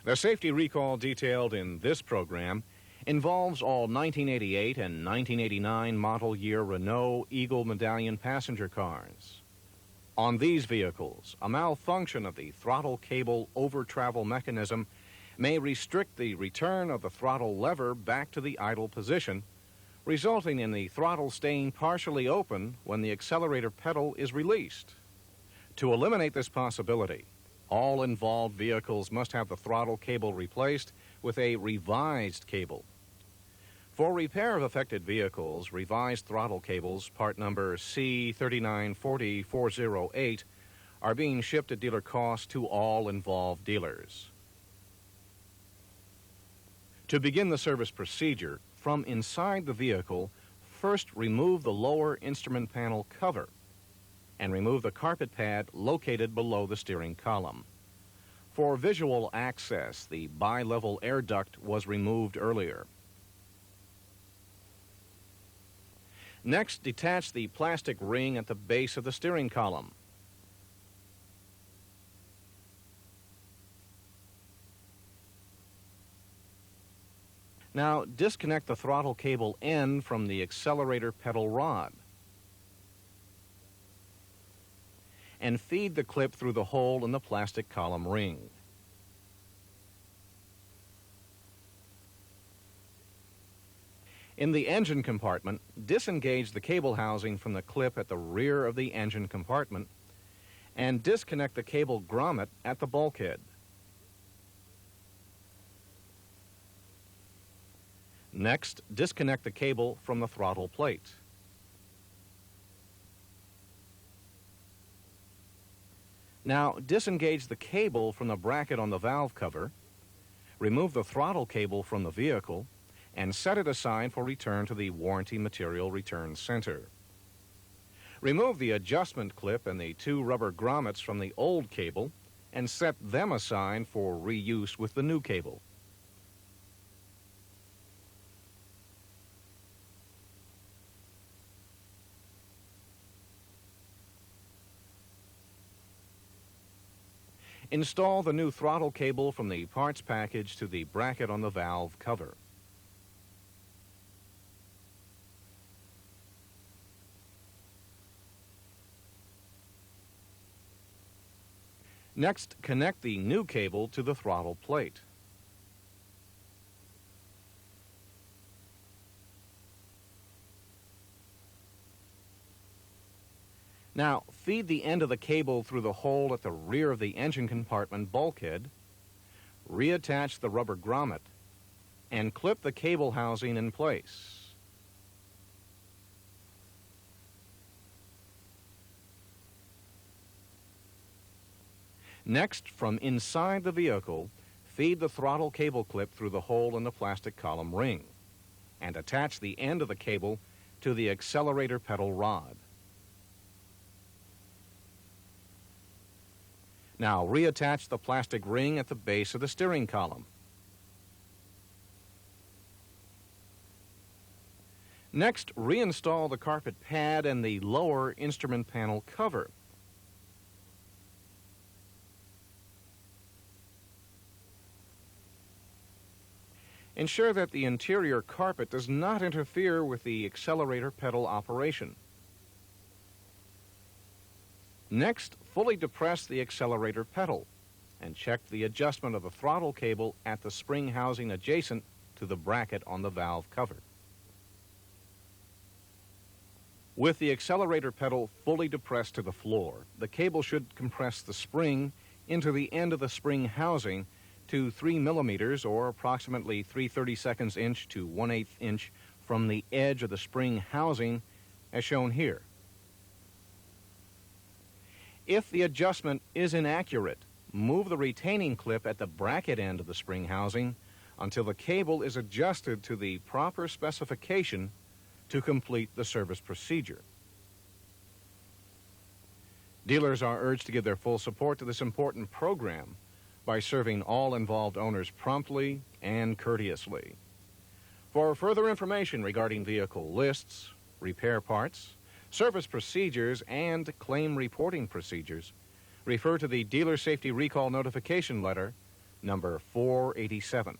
The safety recall detailed in this program involves all 1988 and 1989 model year Renault Eagle Medallion passenger cars. On these vehicles, a malfunction of the throttle cable over travel mechanism may restrict the return of the throttle lever back to the idle position, resulting in the throttle staying partially open when the accelerator pedal is released. To eliminate this possibility, all involved vehicles must have the throttle cable replaced with a revised cable. For repair of affected vehicles, revised throttle cables, part number C3940408, are being shipped at dealer cost to all involved dealers. To begin the service procedure, from inside the vehicle, first remove the lower instrument panel cover and remove the carpet pad located below the steering column. For visual access, the bi-level air duct was removed earlier. Next, detach the plastic ring at the base of the steering column. Now, disconnect the throttle cable end from the accelerator pedal rod and feed the clip through the hole in the plastic column ring. In the engine compartment, disengage the cable housing from the clip at the rear of the engine compartment and disconnect the cable grommet at the bulkhead. Next, disconnect the cable from the throttle plate. Now, disengage the cable from the bracket on the valve cover, remove the throttle cable from the vehicle, and set it aside for return to the warranty material return center. Remove the adjustment clip and the two rubber grommets from the old cable and set them aside for reuse with the new cable. Install the new throttle cable from the parts package to the bracket on the valve cover. Next, connect the new cable to the throttle plate. Now, feed the end of the cable through the hole at the rear of the engine compartment bulkhead, reattach the rubber grommet, and clip the cable housing in place. Next, from inside the vehicle, feed the throttle cable clip through the hole in the plastic column ring and attach the end of the cable to the accelerator pedal rod. Now, reattach the plastic ring at the base of the steering column. Next, reinstall the carpet pad and the lower instrument panel cover. Ensure that the interior carpet does not interfere with the accelerator pedal operation. Next, fully depress the accelerator pedal and check the adjustment of the throttle cable at the spring housing adjacent to the bracket on the valve cover. With the accelerator pedal fully depressed to the floor, the cable should compress the spring into the end of the spring housing to 3 millimeters, or approximately 3/32 inch to 1/8 inch from the edge of the spring housing as shown here. If the adjustment is inaccurate, move the retaining clip at the bracket end of the spring housing until the cable is adjusted to the proper specification to complete the service procedure. Dealers are urged to give their full support to this important program by serving all involved owners promptly and courteously. For further information regarding vehicle lists, repair parts, service procedures, and claim reporting procedures, refer to the Dealer Safety Recall Notification Letter number 487.